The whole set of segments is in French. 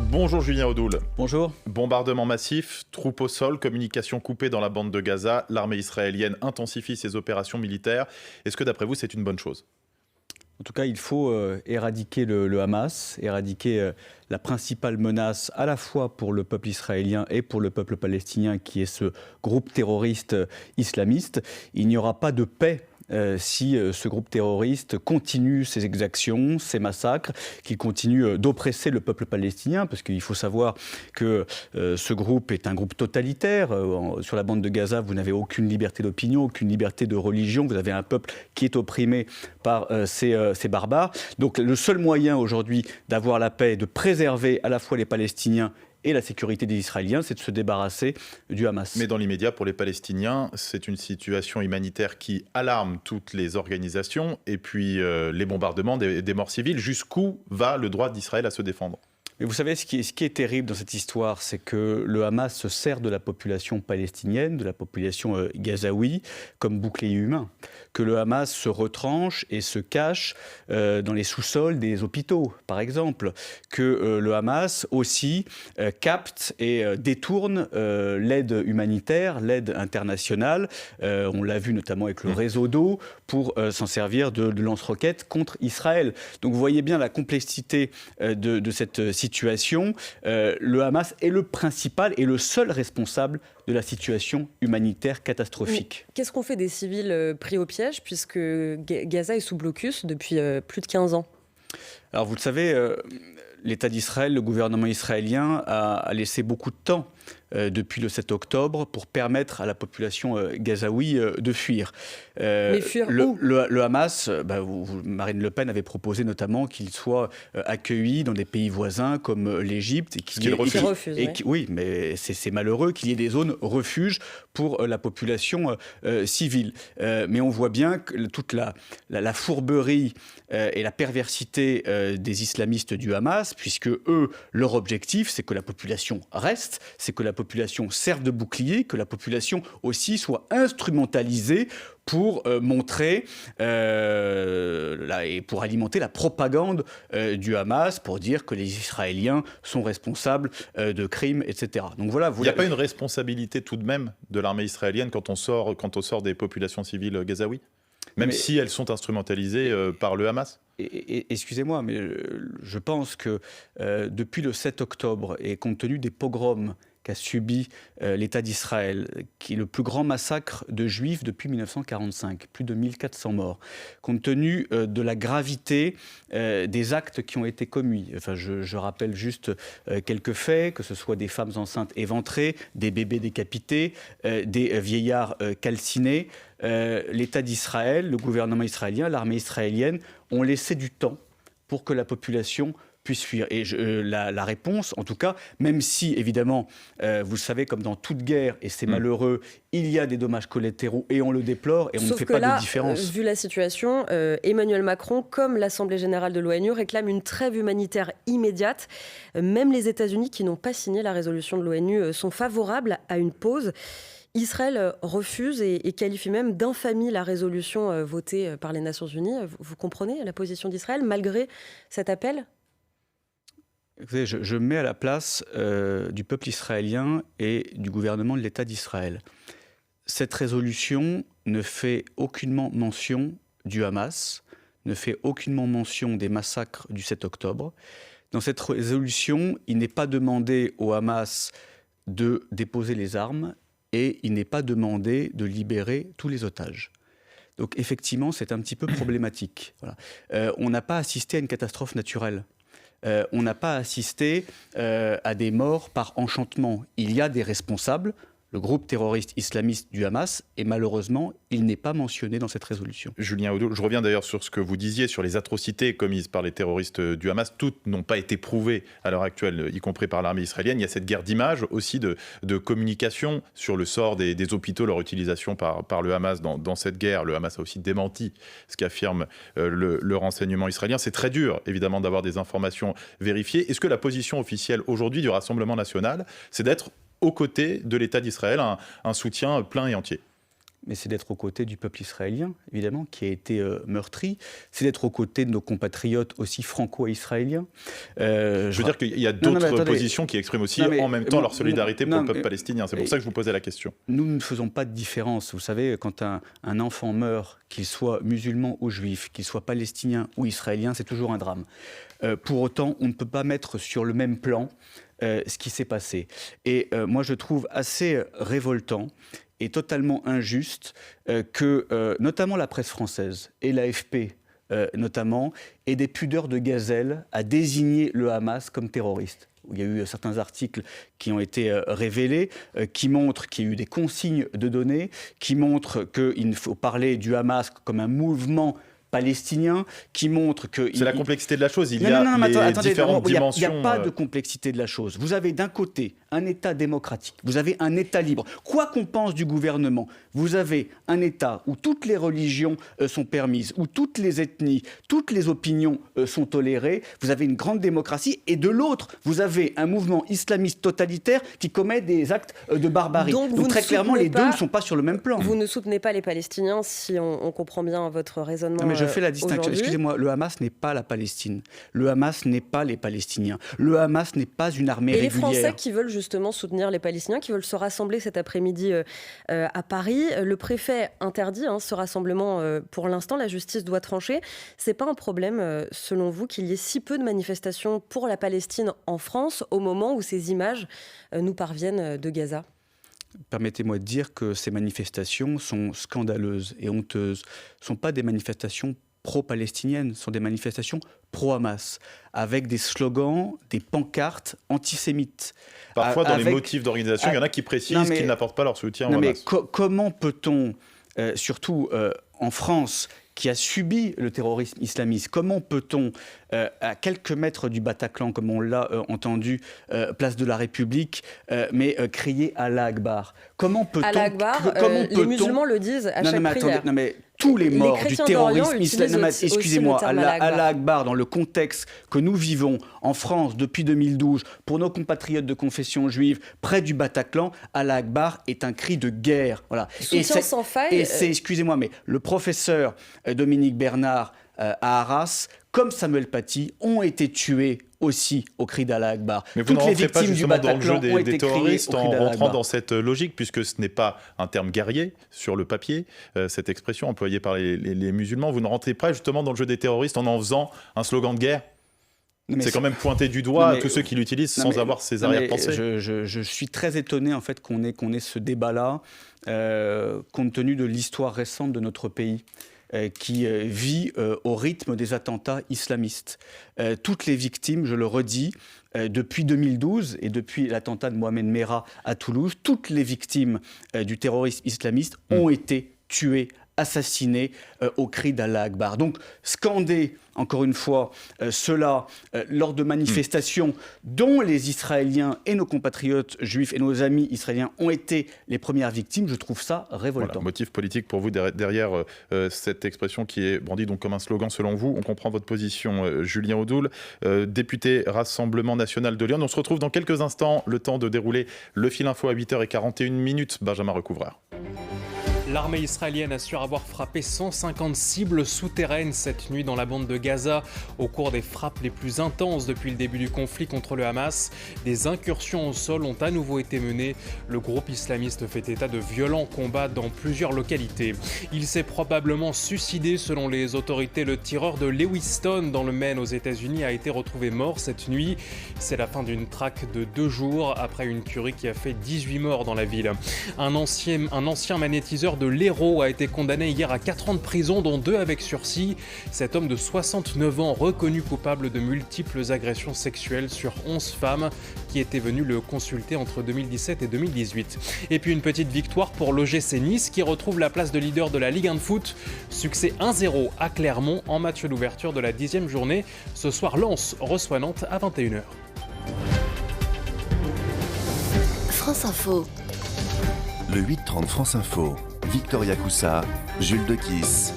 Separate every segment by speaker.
Speaker 1: Bonjour Julien Audoul.
Speaker 2: Bonjour.
Speaker 1: Bombardement massif, troupes au sol, communication coupée dans la bande de Gaza. L'armée israélienne intensifie ses opérations militaires. Est-ce que d'après vous, c'est une bonne chose ?
Speaker 2: En tout cas, il faut éradiquer le Hamas, éradiquer la principale menace à la fois pour le peuple israélien et pour le peuple palestinien qui est ce groupe terroriste islamiste. Il n'y aura pas de paix si ce groupe terroriste continue ses exactions, ses massacres, qu'il continue d'oppresser le peuple palestinien, parce qu'il faut savoir que ce groupe est un groupe totalitaire. Sur la bande de Gaza, vous n'avez aucune liberté d'opinion, aucune liberté de religion. Vous avez un peuple qui est opprimé par ces barbares. Donc le seul moyen aujourd'hui d'avoir la paix, de préserver à la fois les Palestiniens et la sécurité des Israéliens, c'est de se débarrasser du Hamas.
Speaker 1: Mais dans l'immédiat, pour les Palestiniens, c'est une situation humanitaire qui alarme toutes les organisations. Et puis les bombardements des morts civiles, jusqu'où va le droit d'Israël à se défendre ?
Speaker 2: Mais vous savez, ce qui est terrible dans cette histoire, c'est que le Hamas se sert de la population palestinienne, de la population gazaoui, comme bouclier humain. Que le Hamas se retranche et se cache dans les sous-sols des hôpitaux, par exemple. Que le Hamas aussi capte et détourne l'aide humanitaire, l'aide internationale. On l'a vu notamment avec le réseau d'eau pour s'en servir de lance-roquettes contre Israël. Donc vous voyez bien la complexité de cette situation. Le Hamas est le principal et le seul responsable de la situation humanitaire catastrophique.
Speaker 3: Mais qu'est-ce qu'on fait des civils pris au piège, puisque Gaza est sous blocus depuis plus de 15 ans ?
Speaker 2: Alors vous le savez, l'État d'Israël, le gouvernement israélien a laissé beaucoup de temps depuis le 7 octobre pour permettre à la population gazaoui de fuir.
Speaker 3: Mais fuir où ?
Speaker 2: Le Hamas, Marine Le Pen avait proposé notamment qu'il soit accueilli dans des pays voisins comme l'Égypte.
Speaker 1: Ce qu'il refuse.
Speaker 2: Oui, mais c'est malheureux qu'il y ait des zones refuges pour la population civile. Mais on voit bien que toute la fourberie et la perversité des islamistes du Hamas, puisque eux, leur objectif, c'est que la population reste, c'est que la population serve de bouclier, que la population aussi soit instrumentalisée pour montrer et pour alimenter la propagande du Hamas, pour dire que les Israéliens sont responsables de crimes, etc. Donc voilà,
Speaker 1: il n'y a pas une responsabilité tout de même de l'armée israélienne quand on sort des populations civiles gazaouis ? Même si elles sont instrumentalisées par le Hamas ?
Speaker 2: Excusez-moi, mais je pense que depuis le 7 octobre, et compte tenu des pogroms qu'a subi l'État d'Israël, qui est le plus grand massacre de Juifs depuis 1945, plus de 1400 morts, compte tenu de la gravité des actes qui ont été commis. Enfin, je rappelle juste quelques faits, que ce soit des femmes enceintes éventrées, des bébés décapités, des vieillards calcinés. L'État d'Israël, le gouvernement israélien, l'armée israélienne ont laissé du temps pour que la population puisse fuir. Et la réponse, en tout cas, même si, évidemment, vous le savez, comme dans toute guerre, et c'est malheureux, il y a des dommages collatéraux, et on le déplore, et on ne fait pas de différence.
Speaker 3: Vu la situation, Emmanuel Macron, comme l'Assemblée générale de l'ONU, réclame une trêve humanitaire immédiate. Même les États-Unis, qui n'ont pas signé la résolution de l'ONU, sont favorables à une pause. Israël refuse et qualifie même d'infamie la résolution votée par les Nations Unies. Vous comprenez la position d'Israël, malgré cet appel ?
Speaker 2: Écoutez, je mets à la place du peuple israélien et du gouvernement de l'État d'Israël. Cette résolution ne fait aucunement mention du Hamas, ne fait aucunement mention des massacres du 7 octobre. Dans cette résolution, il n'est pas demandé au Hamas de déposer les armes et il n'est pas demandé de libérer tous les otages. Donc effectivement, c'est un petit peu problématique. Voilà. On n'a pas assisté à une catastrophe naturelle. On n'a pas assisté à des morts par enchantement. Il y a des responsables, le groupe terroriste islamiste du Hamas, et malheureusement, il n'est pas mentionné dans cette résolution.
Speaker 1: Julien Audoul, je reviens d'ailleurs sur ce que vous disiez, sur les atrocités commises par les terroristes du Hamas. Toutes n'ont pas été prouvées à l'heure actuelle, y compris par l'armée israélienne. Il y a cette guerre d'images aussi, de communication sur le sort des hôpitaux, leur utilisation par le Hamas dans cette guerre. Le Hamas a aussi démenti ce qu'affirme le renseignement israélien. C'est très dur, évidemment, d'avoir des informations vérifiées. Est-ce que la position officielle aujourd'hui du Rassemblement national, c'est d'être aux côtés de l'État d'Israël, un soutien plein et entier ?
Speaker 2: mais c'est d'être aux côtés du peuple israélien, évidemment, qui a été meurtri. C'est d'être aux côtés de nos compatriotes aussi franco-israéliens.
Speaker 1: Je veux dire qu'il y a d'autres positions qui expriment aussi en même temps leur solidarité pour le peuple palestinien. C'est pour ça que je vous posais la question.
Speaker 2: Nous ne faisons pas de différence. Vous savez, quand un enfant meurt, qu'il soit musulman ou juif, qu'il soit palestinien ou israélien, c'est toujours un drame. Pour autant, on ne peut pas mettre sur le même plan ce qui s'est passé. Et moi, je trouve assez révoltant et totalement injuste que notamment la presse française et l'AFP notamment aient des pudeurs de gazelle à désigner le Hamas comme terroriste. Il y a eu certains articles qui ont été révélés, qui montrent qu'il y a eu des consignes de données, qui montrent qu'il faut parler du Hamas comme un mouvement palestinien, qui montre que...
Speaker 1: C'est la complexité de la chose, il y a différentes dimensions...
Speaker 2: Il n'y a pas de complexité de la chose. Vous avez d'un côté un État démocratique, vous avez un État libre. Quoi qu'on pense du gouvernement, vous avez un État où toutes les religions sont permises, où toutes les ethnies, toutes les opinions sont tolérées, vous avez une grande démocratie, et de l'autre, vous avez un mouvement islamiste totalitaire qui commet des actes de barbarie. Donc très clairement, les deux ne sont pas sur le même plan.
Speaker 3: Vous ne soutenez pas les Palestiniens, si on comprend bien votre raisonnement.
Speaker 2: Je fais la distinction. Excusez-moi, le Hamas n'est pas la Palestine. Le Hamas n'est pas les Palestiniens. Le Hamas n'est pas une armée régulière.
Speaker 3: Et les Français qui veulent justement soutenir les Palestiniens, qui veulent se rassembler cet après-midi à Paris, le préfet interdit ce rassemblement pour l'instant. La justice doit trancher. C'est pas un problème, selon vous, qu'il y ait si peu de manifestations pour la Palestine en France au moment où ces images nous parviennent de Gaza?
Speaker 2: Permettez-moi de dire que ces manifestations sont scandaleuses et honteuses. Ce ne sont pas des manifestations pro-palestiniennes, ce sont des manifestations pro-Hamas, avec des slogans, des pancartes antisémites.
Speaker 1: Parfois, dans les motifs d'organisation, il y en a qui précisent qu'ils n'apportent pas leur soutien au Hamas.
Speaker 2: Comment peut-on, surtout en France, qui a subi le terrorisme islamiste, comment peut-on, à quelques mètres du Bataclan, comme on l'a entendu, place de la République, mais crier Allah Akbar? Comment peut-on...
Speaker 3: Allah Akbar, les musulmans le disent à chaque prière.
Speaker 2: Tous les morts du terrorisme islamiste, excusez-moi, Allah Akbar, dans le contexte que nous vivons en France depuis 2012, pour nos compatriotes de confession juive, près du Bataclan, Allah Akbar est un cri de guerre. Voilà.
Speaker 3: Soutien sans faille.
Speaker 2: Et c'est, excusez-moi, mais le professeur Dominique Bernard à Arras, comme Samuel Paty, ont été tués aussi au cri d'Allah Akbar.
Speaker 1: Mais vous ne rentrez pas justement dans le jeu des terroristes en rentrant dans cette logique, puisque ce n'est pas un terme guerrier sur le papier, cette expression employée par les musulmans. Vous ne rentrez pas justement dans le jeu des terroristes en faisant un slogan de guerre? C'est quand même pointer du doigt tous ceux qui l'utilisent sans avoir ces arrière-pensées.
Speaker 2: Je suis très étonné en fait qu'on ait ce débat-là, compte tenu de l'histoire récente de notre pays, qui vit au rythme des attentats islamistes. Toutes les victimes, je le redis, depuis 2012 et depuis l'attentat de Mohamed Merah à Toulouse, toutes les victimes du terrorisme islamiste ont été tuées, assassinés au cri d'Allah Akbar. Donc, scander, encore une fois, cela lors de manifestations dont les Israéliens et nos compatriotes juifs et nos amis israéliens ont été les premières victimes, je trouve ça révoltant.
Speaker 1: Voilà, motif politique pour vous derrière cette expression qui est brandie donc comme un slogan selon vous. On comprend votre position, Julien Audoul, député Rassemblement National de Lyon. On se retrouve dans quelques instants, le temps de dérouler le fil info à 8h41. Benjamin Recouvreur.
Speaker 4: L'armée israélienne assure avoir frappé 150 cibles souterraines cette nuit dans la bande de Gaza. Au cours des frappes les plus intenses depuis le début du conflit contre le Hamas, des incursions au sol ont à nouveau été menées. Le groupe islamiste fait état de violents combats dans plusieurs localités. Il s'est probablement suicidé selon les autorités. Le tireur de Lewiston dans le Maine aux États-Unis a été retrouvé mort cette nuit. C'est la fin d'une traque de 2 jours après une tuerie qui a fait 18 morts dans la ville. Un ancien magnétiseur de l'Hérault a été condamné hier à 4 ans de prison, dont 2 avec sursis. Cet homme de 69 ans, reconnu coupable de multiples agressions sexuelles sur 11 femmes qui étaient venues le consulter entre 2017 et 2018. Et puis une petite victoire pour l'OGC Nice qui retrouve la place de leader de la Ligue 1 de foot. Succès 1-0 à Clermont en match d'ouverture de la 10e journée. Ce soir, Lens reçoit Nantes à 21h.
Speaker 5: France Info.
Speaker 6: Le 8-30 France Info. Victoria Coussa, Jules Dequisse.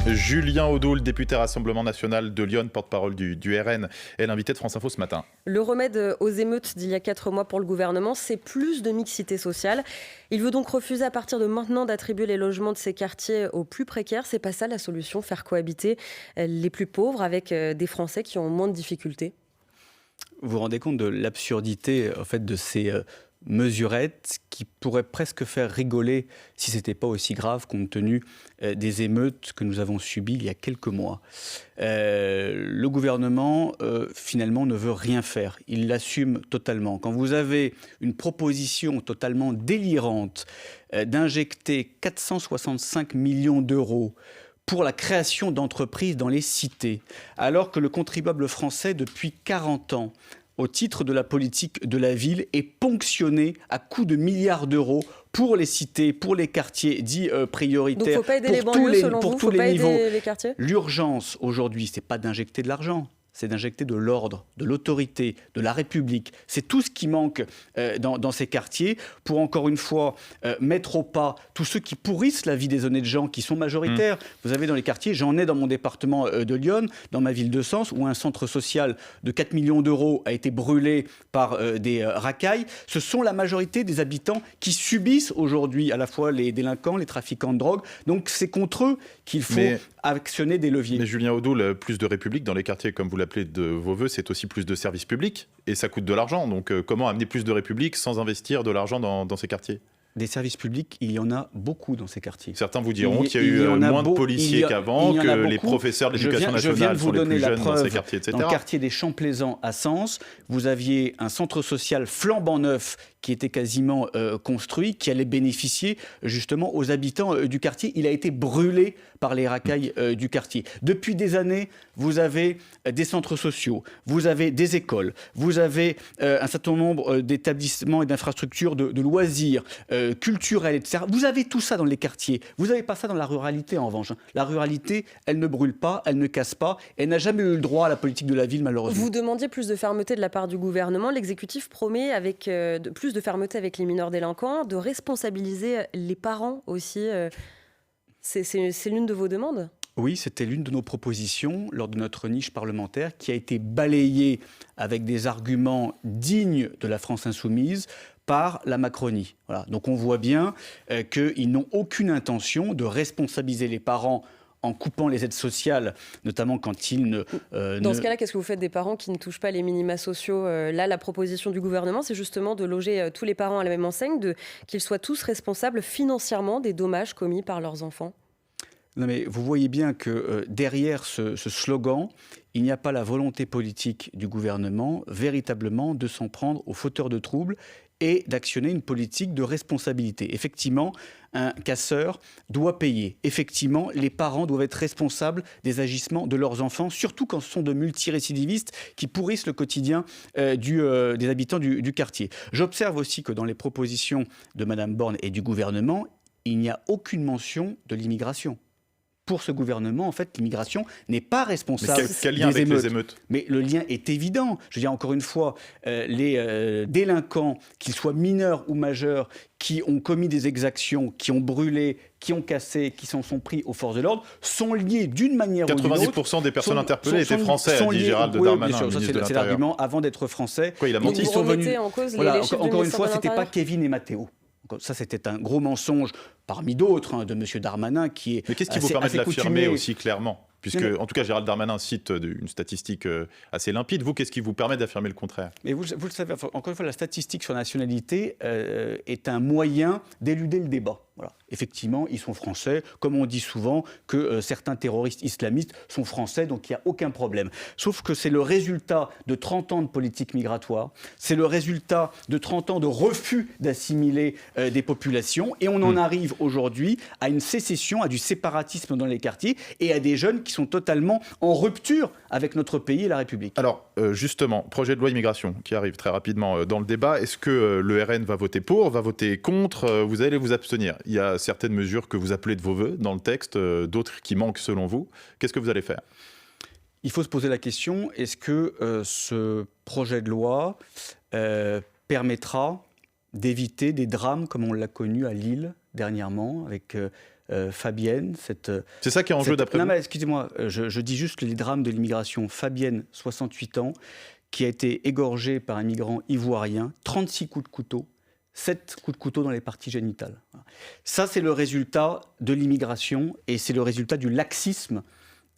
Speaker 1: Julien Audoul, député Rassemblement National de Lyon, porte-parole du RN, est l'invité de France Info ce matin.
Speaker 3: Le remède aux émeutes d'il y a 4 mois pour le gouvernement, c'est plus de mixité sociale. Il veut donc refuser à partir de maintenant d'attribuer les logements de ces quartiers aux plus précaires. C'est pas ça la solution, faire cohabiter les plus pauvres avec des Français qui ont moins de difficultés.
Speaker 2: Vous vous rendez compte de l'absurdité en fait, de ces mesurettes qui pourraient presque faire rigoler si ce n'était pas aussi grave compte tenu des émeutes que nous avons subies il y a quelques mois. Le gouvernement, finalement, ne veut rien faire. Il l'assume totalement. Quand vous avez une proposition totalement délirante d'injecter 465 millions d'euros pour la création d'entreprises dans les cités, alors que le contribuable français, depuis 40 ans, au titre de la politique de la ville, est ponctionné à coups de milliards d'euros pour les cités, pour les quartiers dits prioritaires.
Speaker 3: Donc il ne faut pas aider les banlieues selon vous, il ne faut pas aider les quartiers ?
Speaker 2: L'urgence aujourd'hui, ce n'est pas d'injecter de l'argent. C'est d'injecter de l'ordre, de l'autorité, de la République. C'est tout ce qui manque dans ces quartiers pour, encore une fois, mettre au pas tous ceux qui pourrissent la vie des honnêtes gens qui sont majoritaires. Vous avez dans les quartiers, j'en ai dans mon département de Lyon, dans ma ville de Sens, où un centre social de 4 millions d'euros a été brûlé par des racailles. Ce sont la majorité des habitants qui subissent aujourd'hui à la fois les délinquants, les trafiquants de drogue. Donc c'est contre eux qu'il faut actionner des leviers.
Speaker 1: Mais Julien Audoul, plus de République dans les quartiers, comme vous l'appelez de vos voeux, c'est aussi plus de services publics et ça coûte de l'argent. Donc comment amener plus de République sans investir de l'argent dans ces quartiers ?
Speaker 2: Des services publics, il y en a beaucoup dans ces quartiers.
Speaker 1: Certains vous diront qu'il y a eu moins de policiers qu'avant, que les professeurs de l'éducation nationale sont les plus jeunes dans ces quartiers, etc.
Speaker 2: Dans le quartier des Champs-Plaisants à Sens, vous aviez un centre social flambant neuf qui était quasiment construit, qui allait bénéficier justement aux habitants du quartier. Il a été brûlé par les racailles du quartier. Depuis des années, vous avez des centres sociaux, vous avez des écoles, vous avez un certain nombre d'établissements et d'infrastructures de loisirs, culturels, etc. Vous avez tout ça dans les quartiers. Vous n'avez pas ça dans la ruralité, en revanche. La ruralité, elle ne brûle pas, elle ne casse pas. Elle n'a jamais eu le droit à la politique de la ville, malheureusement.
Speaker 3: Vous demandiez plus de fermeté de la part du gouvernement. L'exécutif promet avec plus de fermeté avec les mineurs délinquants, de responsabiliser les parents aussi. C'est l'une de vos demandes ?
Speaker 2: Oui, c'était l'une de nos propositions lors de notre niche parlementaire qui a été balayée avec des arguments dignes de la France insoumise par la Macronie. Voilà. Donc on voit bien qu'ils n'ont aucune intention de responsabiliser les parents en coupant les aides sociales, notamment quand ils ne...
Speaker 3: Dans ce cas-là, qu'est-ce que vous faites des parents qui ne touchent pas les minima sociaux ? Là, la proposition du gouvernement, c'est justement de loger tous les parents à la même enseigne, qu'ils soient tous responsables financièrement des dommages commis par leurs enfants.
Speaker 2: Non mais vous voyez bien que derrière ce slogan, il n'y a pas la volonté politique du gouvernement véritablement de s'en prendre aux fauteurs de troubles et d'actionner une politique de responsabilité. Effectivement, un casseur doit payer. Effectivement, les parents doivent être responsables des agissements de leurs enfants, surtout quand ce sont de multirécidivistes qui pourrissent le quotidien des habitants du quartier. J'observe aussi que dans les propositions de Mme Borne et du gouvernement, il n'y a aucune mention de l'immigration. Pour ce gouvernement, en fait, l'immigration n'est pas responsable des émeutes.
Speaker 1: Quel lien avec les émeutes ?
Speaker 2: Mais le lien est évident. Je veux dire, encore une fois, les délinquants, qu'ils soient mineurs ou majeurs, qui ont commis des exactions, qui ont brûlé, qui ont cassé, qui s'en sont pris aux forces de l'ordre, sont liés d'une manière ou d'une autre.
Speaker 1: 90% des personnes interpellées étaient français, a dit Gérald Darmanin,
Speaker 2: bien sûr,
Speaker 1: ministre de
Speaker 2: c'est
Speaker 1: l'Intérieur.
Speaker 2: l'argument avant d'être français.
Speaker 1: Quoi, il a menti ?
Speaker 3: Ils sont venus en cause les chiffres
Speaker 2: encore une fois,
Speaker 3: de
Speaker 2: c'était pas
Speaker 3: l'Intérieur.
Speaker 2: Kevin et Mathéo. Ça, c'était un gros mensonge, parmi d'autres, de M. Darmanin, qui est.
Speaker 1: Mais qu'est-ce qui vous permet de l'affirmer aussi clairement ? Puisque, en tout cas, Gérald Darmanin cite une statistique assez limpide. Vous, qu'est-ce qui vous permet d'affirmer le contraire ?
Speaker 2: Mais vous le savez, encore une fois, la statistique sur la nationalité est un moyen d'éluder le débat. Voilà. Effectivement, ils sont français, comme on dit souvent que certains terroristes islamistes sont français, donc il n'y a aucun problème. Sauf que c'est le résultat de 30 ans de politique migratoire, c'est le résultat de 30 ans de refus d'assimiler des populations, et on en arrive aujourd'hui à une sécession, à du séparatisme dans les quartiers, et à des jeunes qui sont totalement en rupture avec notre pays et la République.
Speaker 1: Alors, justement, projet de loi immigration qui arrive très rapidement dans le débat. Est-ce que le RN va voter pour, va voter contre ? Vous allez vous abstenir ? Il y a certaines mesures que vous appelez de vos voeux dans le texte, d'autres qui manquent selon vous. Qu'est-ce que vous allez faire ?
Speaker 2: Il faut se poser la question, est-ce que ce projet de loi permettra d'éviter des drames comme on l'a connu à Lille dernièrement, avec Fabienne.
Speaker 1: C'est ça qui est en jeu d'après vous?
Speaker 2: Non, mais excusez-moi, je dis juste les drames de l'immigration. Fabienne, 68 ans, qui a été égorgée par un migrant ivoirien, 36 coups de couteau, 7 coups de couteau dans les parties génitales. Ça, c'est le résultat de l'immigration et c'est le résultat du laxisme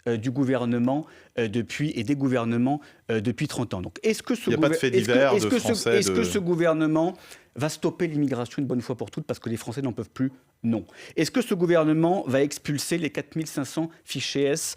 Speaker 2: du gouvernement et des gouvernements depuis 30 ans. Donc, est-ce que ce
Speaker 1: Il n'y a pas de fait divers de Français
Speaker 2: que ce gouvernement va stopper l'immigration une bonne fois pour toutes parce que les Français n'en peuvent plus? Non. Est-ce que ce gouvernement va expulser les 4500 fichés S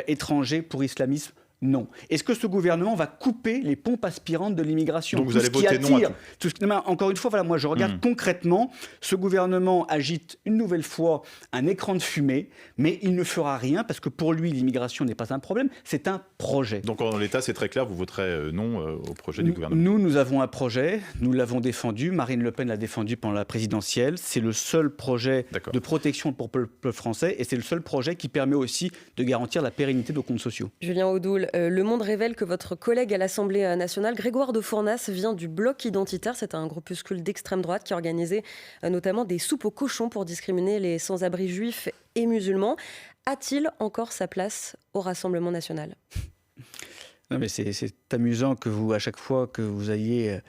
Speaker 2: étrangers pour islamisme? Non. Est-ce que ce gouvernement va couper les pompes aspirantes de l'immigration?
Speaker 1: Donc vous allez voter non à tout.
Speaker 2: Encore une fois, voilà, moi je regarde concrètement, ce gouvernement agite une nouvelle fois un écran de fumée, mais il ne fera rien parce que pour lui, l'immigration n'est pas un problème, c'est un projet.
Speaker 1: Donc en l'état, c'est très clair, vous voterez non au projet du gouvernement.
Speaker 2: Nous avons un projet, nous l'avons défendu, Marine Le Pen l'a défendu pendant la présidentielle, c'est le seul projet de protection pour le peuple français et c'est le seul projet qui permet aussi de garantir la pérennité de nos comptes sociaux.
Speaker 3: Julien Audoul, Le Monde révèle que votre collègue à l'Assemblée nationale, Grégoire de Fournas, vient du Bloc identitaire. C'est un groupuscule d'extrême droite qui organisait notamment des soupes aux cochons pour discriminer les sans-abri juifs et musulmans. A-t-il encore sa place au Rassemblement national?
Speaker 2: Non, mais c'est amusant que vous, à chaque fois que vous ayez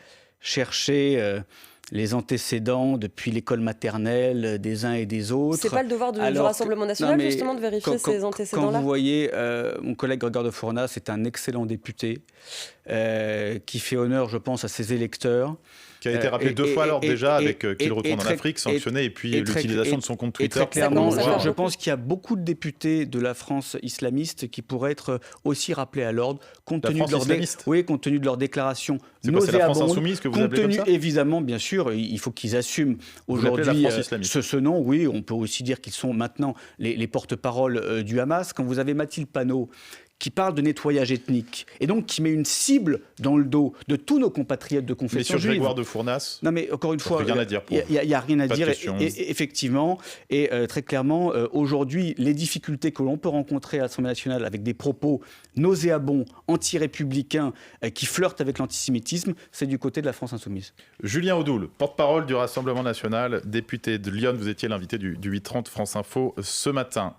Speaker 2: cherché les antécédents depuis l'école maternelle des uns et des autres.
Speaker 3: C'est pas le devoir du Rassemblement national, justement, de vérifier ces antécédents-là?
Speaker 2: Quand vous voyez, mon collègue Grégoire de Fournas est un excellent député qui fait honneur, je pense, à ses électeurs.
Speaker 1: Qui a été rappelé 2 fois alors déjà avec qu'il retourne en Afrique, sanctionné, et puis l'utilisation de son compte Twitter.
Speaker 2: Très clairement, je pense qu'il y a beaucoup de députés de la France islamiste qui pourraient être aussi rappelés à l'ordre, compte tenu de leur déclaration nauséabonde.
Speaker 1: C'est la France insoumise que vous appelez comme ça?
Speaker 2: Évidemment, bien sûr, il faut qu'ils assument aujourd'hui ce nom. Oui, on peut aussi dire qu'ils sont maintenant les porte-parole du Hamas. Quand vous avez Mathilde Panot qui parle de nettoyage ethnique et donc qui met une cible dans le dos de tous nos compatriotes de confession juive.
Speaker 1: Mais sur Grégoire de Fournas,
Speaker 2: non mais encore une fois,
Speaker 1: rien à dire.
Speaker 2: Il y a rien à dire. Effectivement, et très clairement, aujourd'hui, les difficultés que l'on peut rencontrer à l'Assemblée nationale avec des propos nauséabonds, anti-républicains, qui flirtent avec l'antisémitisme, c'est du côté de la France insoumise.
Speaker 1: Julien Audoul, porte-parole du Rassemblement national, député de Lyon, vous étiez l'invité du 8h30 France Info ce matin.